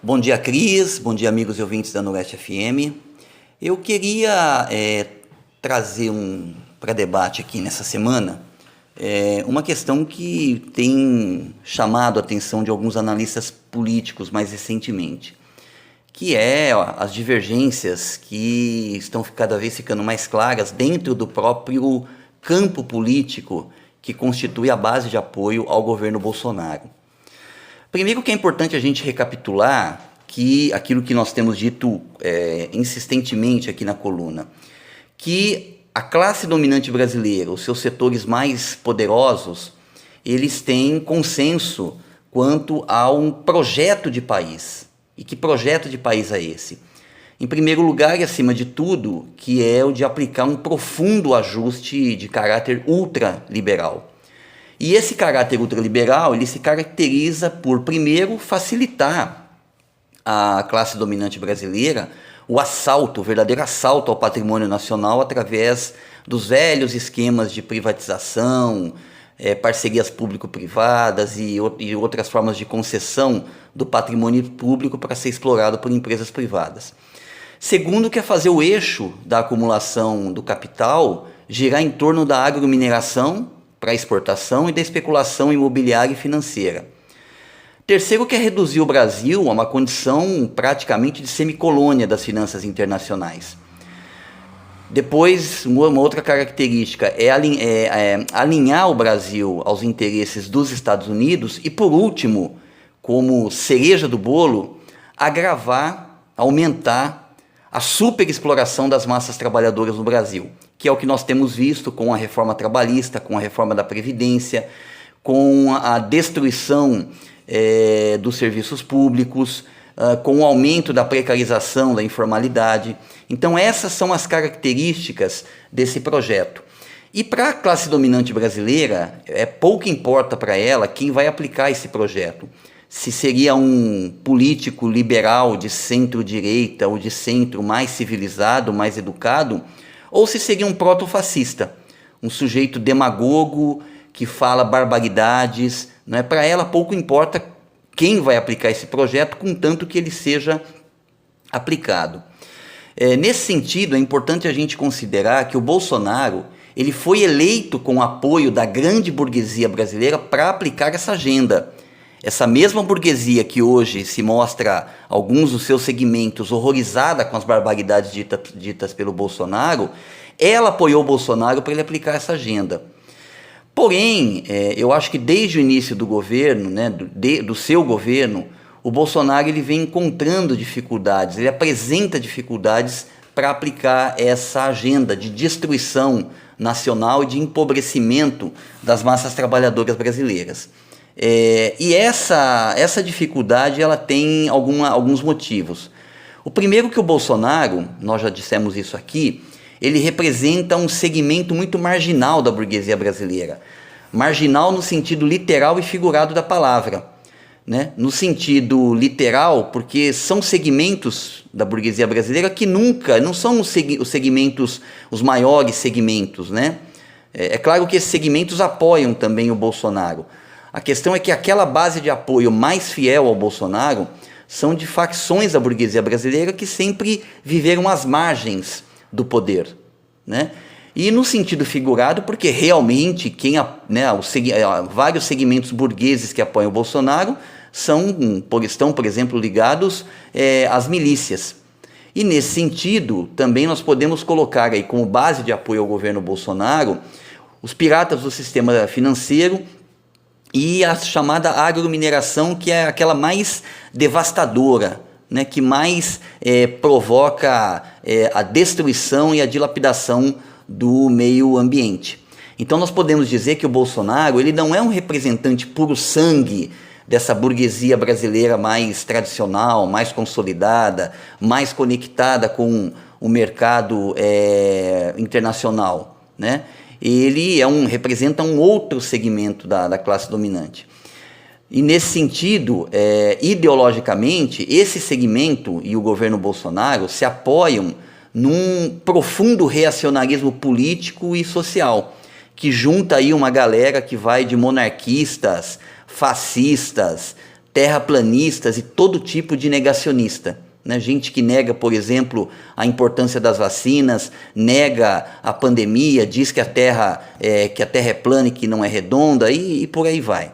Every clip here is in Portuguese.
Bom dia, Cris. Bom dia, amigos e ouvintes da Noroeste FM. Eu queria trazer para debate aqui nessa semana uma questão que tem chamado a atenção de alguns analistas políticos mais recentemente, que é as divergências que estão cada vez ficando mais claras dentro do próprio campo político que constitui a base de apoio ao governo Bolsonaro. Primeiro que é importante a gente recapitular que aquilo que nós temos dito insistentemente aqui na coluna, que a classe dominante brasileira, os seus setores mais poderosos, eles têm consenso quanto a um projeto de país. E que projeto de país é esse? Em primeiro lugar e acima de tudo, que é o de aplicar um profundo ajuste de caráter ultraliberal. E esse caráter ultraliberal, ele se caracteriza por, primeiro, facilitar a classe dominante brasileira o assalto, o verdadeiro assalto ao patrimônio nacional através dos velhos esquemas de privatização, parcerias público-privadas e outras formas de concessão do patrimônio público para ser explorado por empresas privadas. Segundo, que é fazer o eixo da acumulação do capital girar em torno da agromineração para exportação e da especulação imobiliária e financeira. Terceiro, que é reduzir o Brasil a uma condição praticamente de semicolônia das finanças internacionais. Depois, uma outra característica é alinhar o Brasil aos interesses dos Estados Unidos e, por último, como cereja do bolo, agravar, aumentar a superexploração das massas trabalhadoras no Brasil, que é o que nós temos visto com a reforma trabalhista, com a reforma da Previdência, com a destruição dos serviços públicos, com o aumento da precarização, da informalidade. Então essas são as características desse projeto. E para a classe dominante brasileira, pouco importa para ela quem vai aplicar esse projeto. Se seria um político liberal de centro-direita ou de centro mais civilizado, mais educado, ou se seria um proto-fascista, um sujeito demagogo que fala barbaridades. Para ela pouco importa quem vai aplicar esse projeto, contanto que ele seja aplicado. Nesse sentido, é importante a gente considerar que o Bolsonaro ele foi eleito com o apoio da grande burguesia brasileira para aplicar essa agenda. Essa mesma burguesia que hoje se mostra, alguns dos seus segmentos, horrorizada com as barbaridades ditas pelo Bolsonaro, ela apoiou o Bolsonaro para ele aplicar essa agenda. Porém, eu acho que desde o início do governo, do seu governo, o Bolsonaro ele vem encontrando dificuldades, ele apresenta dificuldades para aplicar essa agenda de destruição nacional e de empobrecimento das massas trabalhadoras brasileiras. E essa dificuldade ela tem alguns motivos. O primeiro que o Bolsonaro, nós já dissemos isso aqui, ele representa um segmento muito marginal da burguesia brasileira. Marginal no sentido literal e figurado da palavra. No sentido literal, porque são segmentos da burguesia brasileira que nunca, não são os segmentos, os maiores segmentos. É claro que esses segmentos apoiam também o Bolsonaro. A questão é que aquela base de apoio mais fiel ao Bolsonaro são de facções da burguesia brasileira que sempre viveram às margens do poder. E no sentido figurado, porque realmente vários segmentos burgueses que apoiam o Bolsonaro estão, por exemplo, ligados às milícias. E nesse sentido, também nós podemos colocar aí como base de apoio ao governo Bolsonaro os piratas do sistema financeiro e a chamada agromineração, que é aquela mais devastadora, que mais provoca a destruição e a dilapidação do meio ambiente. Então nós podemos dizer que o Bolsonaro ele não é um representante puro sangue dessa burguesia brasileira mais tradicional, mais consolidada, mais conectada com o mercado internacional. Ele representa um outro segmento da classe dominante. E nesse sentido, ideologicamente, esse segmento e o governo Bolsonaro se apoiam num profundo reacionarismo político e social, que junta aí uma galera que vai de monarquistas, fascistas, terraplanistas e todo tipo de negacionista. Né? Gente que nega, por exemplo, a importância das vacinas, nega a pandemia, diz que a Terra é plana e que não é redonda, e por aí vai.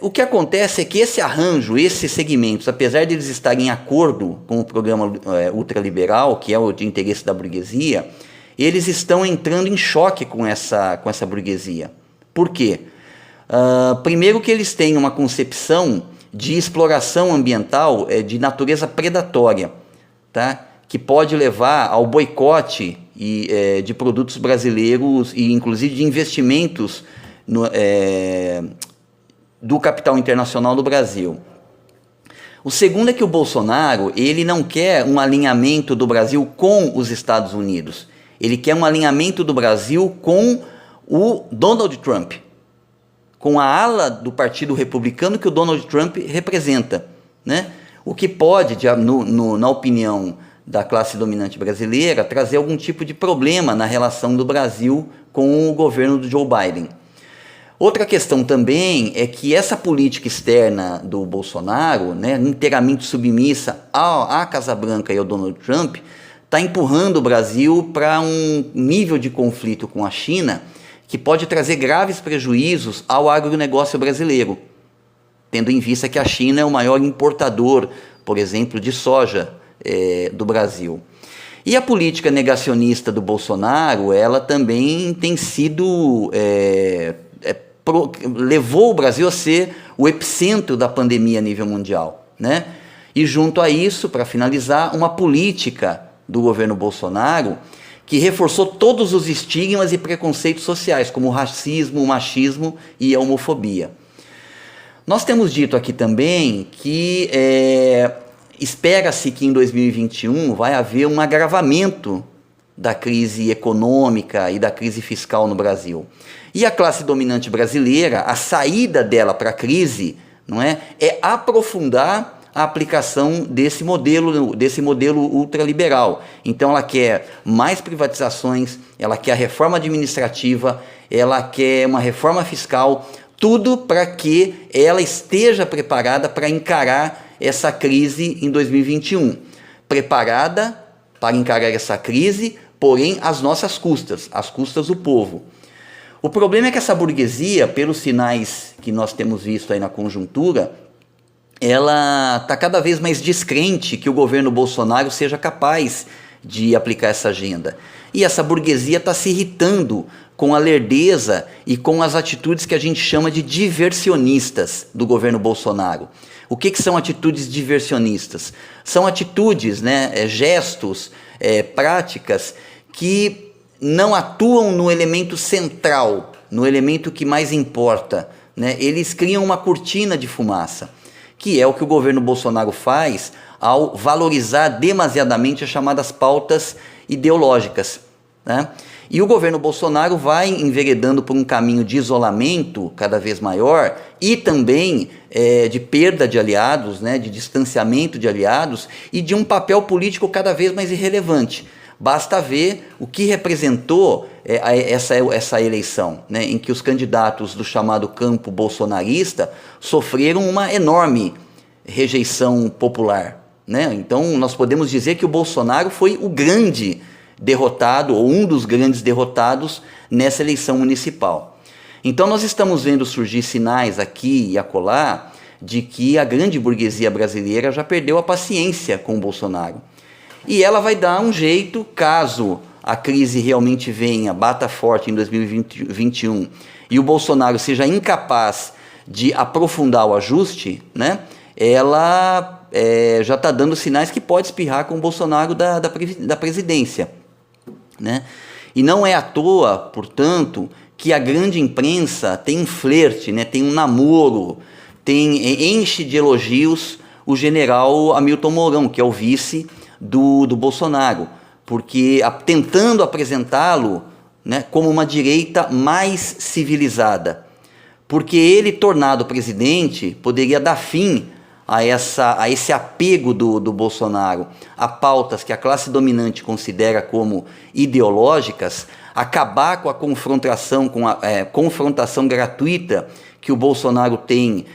O que acontece é que esse arranjo, esses segmentos, apesar de eles estarem em acordo com o programa ultraliberal, que é o de interesse da burguesia, eles estão entrando em choque com essa burguesia. Por quê? Primeiro que eles têm uma concepção de exploração ambiental de natureza predatória, tá? Que pode levar ao boicote de produtos brasileiros e inclusive de investimentos do capital internacional do Brasil. O segundo é que o Bolsonaro, ele não quer um alinhamento do Brasil com os Estados Unidos. Ele quer um alinhamento do Brasil com o Donald Trump, com a ala do Partido Republicano que o Donald Trump representa, né? O que pode, na opinião da classe dominante brasileira, trazer algum tipo de problema na relação do Brasil com o governo do Joe Biden. Outra questão também é que essa política externa do Bolsonaro, né, inteiramente submissa à Casa Branca e ao Donald Trump, está empurrando o Brasil para um nível de conflito com a China que pode trazer graves prejuízos ao agronegócio brasileiro, tendo em vista que a China é o maior importador, por exemplo, de soja do Brasil. E a política negacionista do Bolsonaro, ela também tem sido... levou o Brasil a ser o epicentro da pandemia a nível mundial, né? E junto a isso, para finalizar, uma política do governo Bolsonaro que reforçou todos os estigmas e preconceitos sociais, como o racismo, o machismo e a homofobia. Nós temos dito aqui também que espera-se que em 2021 vai haver um agravamento da crise econômica e da crise fiscal no Brasil. E a classe dominante brasileira, a saída dela para a crise, não é aprofundar a aplicação desse modelo ultraliberal. Então ela quer mais privatizações, ela quer a reforma administrativa, ela quer uma reforma fiscal, tudo para que ela esteja preparada para encarar essa crise em 2021. Preparada para encarar essa crise, porém às nossas custas, às custas do povo. O problema é que essa burguesia, pelos sinais que nós temos visto aí na conjuntura, ela está cada vez mais descrente que o governo Bolsonaro seja capaz de aplicar essa agenda. E essa burguesia está se irritando com a lerdeza e com as atitudes que a gente chama de diversionistas do governo Bolsonaro. O que são atitudes diversionistas? São atitudes, gestos, práticas que não atuam no elemento central, no elemento que mais importa, né? Eles criam uma cortina de fumaça, que é o que o governo Bolsonaro faz ao valorizar demasiadamente as chamadas pautas ideológicas, né? E o governo Bolsonaro vai enveredando por um caminho de isolamento cada vez maior e também de perda de aliados, né, de distanciamento de aliados e de um papel político cada vez mais irrelevante. Basta ver o que representou essa eleição, né, em que os candidatos do chamado campo bolsonarista sofreram uma enorme rejeição popular, né? Então nós podemos dizer que o Bolsonaro foi o grande derrotado, ou um dos grandes derrotados nessa eleição municipal. Então nós estamos vendo surgir sinais aqui e acolá de que a grande burguesia brasileira já perdeu a paciência com o Bolsonaro. E ela vai dar um jeito, caso a crise realmente venha, bata forte em 2021, e o Bolsonaro seja incapaz de aprofundar o ajuste, né? Ela já está dando sinais que pode espirrar com o Bolsonaro da presidência, né? E não é à toa, portanto, que a grande imprensa tem um flerte, né? Tem um namoro, enche de elogios o general Hamilton Mourão, que é o vice do Bolsonaro, porque tentando apresentá-lo, né, como uma direita mais civilizada, porque ele, tornado presidente, poderia dar fim a esse apego do Bolsonaro a pautas que a classe dominante considera como ideológicas, acabar com a confrontação, confrontação gratuita que o Bolsonaro tem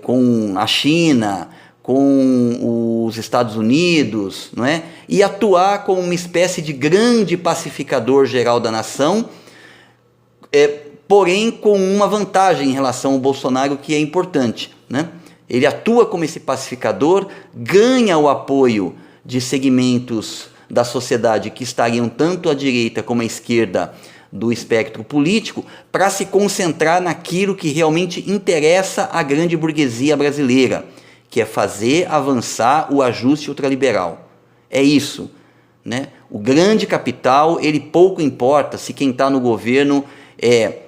com a China, com os Estados Unidos, não é? E atuar como uma espécie de grande pacificador geral da nação, porém com uma vantagem em relação ao Bolsonaro que é importante, né? Ele atua como esse pacificador, ganha o apoio de segmentos da sociedade que estariam tanto à direita como à esquerda do espectro político, para se concentrar naquilo que realmente interessa à grande burguesia brasileira, que é fazer avançar o ajuste ultraliberal. É isso, né? O grande capital, ele pouco importa se quem está no governo é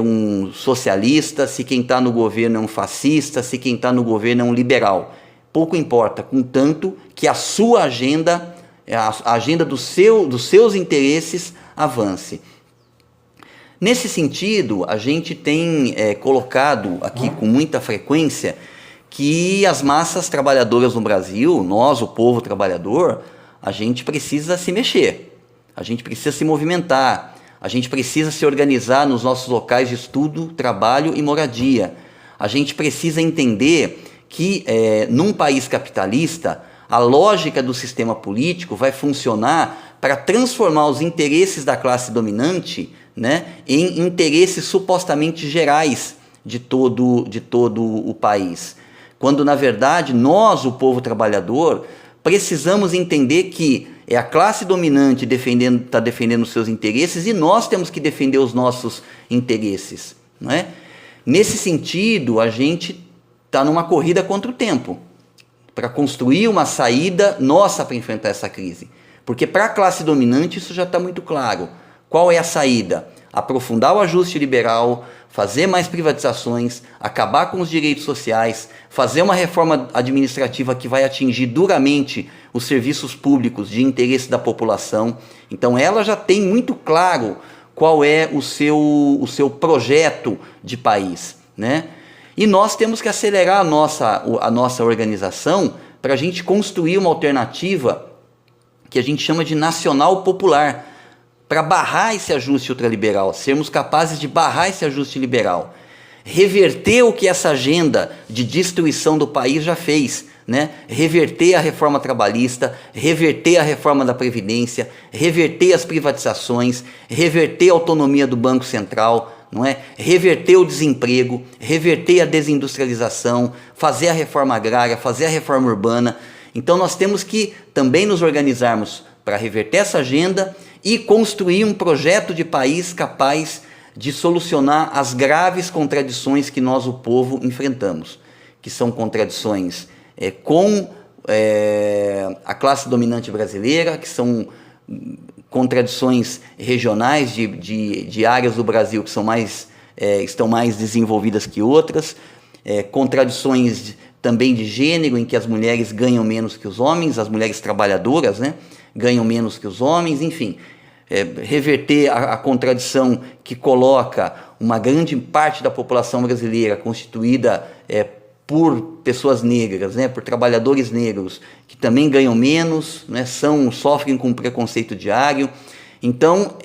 um socialista, se quem está no governo é um fascista, se quem está no governo é um liberal. Pouco importa, contanto que a sua agenda, a agenda dos seus interesses avance. Nesse sentido, a gente tem colocado aqui com muita frequência que as massas trabalhadoras no Brasil, nós, o povo trabalhador, a gente precisa se mexer, a gente precisa se movimentar, a gente precisa se organizar nos nossos locais de estudo, trabalho e moradia. A gente precisa entender que num país capitalista, a lógica do sistema político vai funcionar para transformar os interesses da classe dominante, né, em interesses supostamente gerais de todo o país. Quando, na verdade, nós, o povo trabalhador, precisamos entender que é a classe dominante está defendendo os seus interesses e nós temos que defender os nossos interesses, não é? Nesse sentido, a gente está numa corrida contra o tempo, para construir uma saída nossa para enfrentar essa crise. Porque para a classe dominante isso já está muito claro. Qual é a saída? Aprofundar o ajuste liberal, fazer mais privatizações, acabar com os direitos sociais, fazer uma reforma administrativa que vai atingir duramente os serviços públicos de interesse da população. Então ela já tem muito claro qual é o seu projeto de país, né? E nós temos que acelerar a nossa organização para a gente construir uma alternativa que a gente chama de nacional popular, para barrar esse ajuste ultraliberal, sermos capazes de barrar esse ajuste liberal, reverter o que essa agenda de destruição do país já fez, né? Reverter a reforma trabalhista, reverter a reforma da Previdência, reverter as privatizações, reverter a autonomia do Banco Central, não é? Reverter o desemprego, reverter a desindustrialização, fazer a reforma agrária, fazer a reforma urbana. Então nós temos que também nos organizarmos para reverter essa agenda e construir um projeto de país capaz de solucionar as graves contradições que nós, o povo, enfrentamos, que são contradições com a classe dominante brasileira, que são contradições regionais de áreas do Brasil que estão mais desenvolvidas que outras, contradições também de gênero, em que as mulheres ganham menos que os homens, as mulheres trabalhadoras, né, ganham menos que os homens, enfim, reverter a contradição que coloca uma grande parte da população brasileira constituída por pessoas negras, né, por trabalhadores negros, que também ganham menos, né, sofrem com preconceito diário. Então,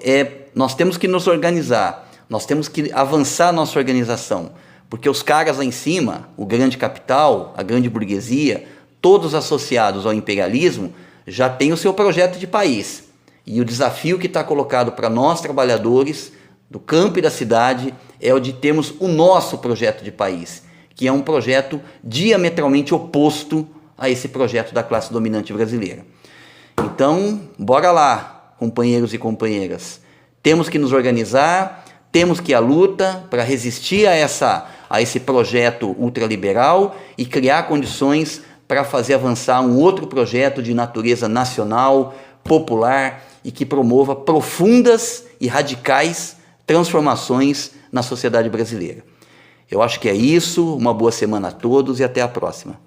nós temos que nos organizar, nós temos que avançar a nossa organização, porque os caras lá em cima, o grande capital, a grande burguesia, todos associados ao imperialismo, já têm o seu projeto de país. E o desafio que está colocado para nós, trabalhadores do campo e da cidade, é o de termos o nosso projeto de país, que é um projeto diametralmente oposto a esse projeto da classe dominante brasileira. Então, bora lá, companheiros e companheiras. Temos que nos organizar, temos que ir à luta para resistir a esse projeto ultraliberal e criar condições para fazer avançar um outro projeto de natureza nacional, popular e que promova profundas e radicais transformações na sociedade brasileira. Eu acho que é isso, uma boa semana a todos e até a próxima.